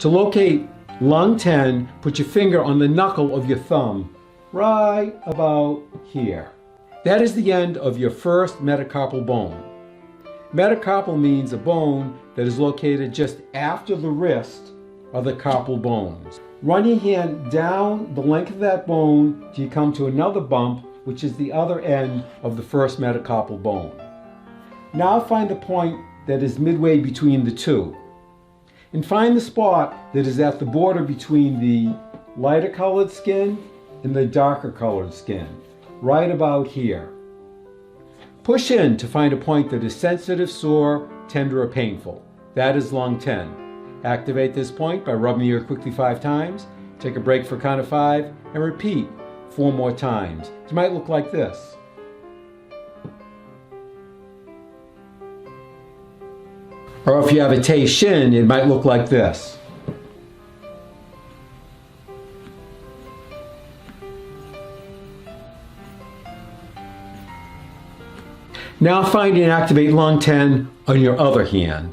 To locate lung 10, put your finger on the knuckle of your thumb, right about here. That is the end of your first metacarpal bone. Metacarpal means a bone that is located just after the wrist of the carpal bones. Run your hand down the length of that bone till you come to another bump, which is the other end of the first metacarpal bone. Now find the point that is midway between the two. And find the spot that is at the border between the lighter colored skin and the darker colored skin, right about here. Push in to find a point that is sensitive, sore, tender, or painful. That is lung 10. Activate this point by rubbing the ear quickly 5 times, take a break for a count of 5, and repeat 4 more times. It might look like this. Or if you have a Tay shin, it might look like this. Now find and activate lung 10 on your other hand.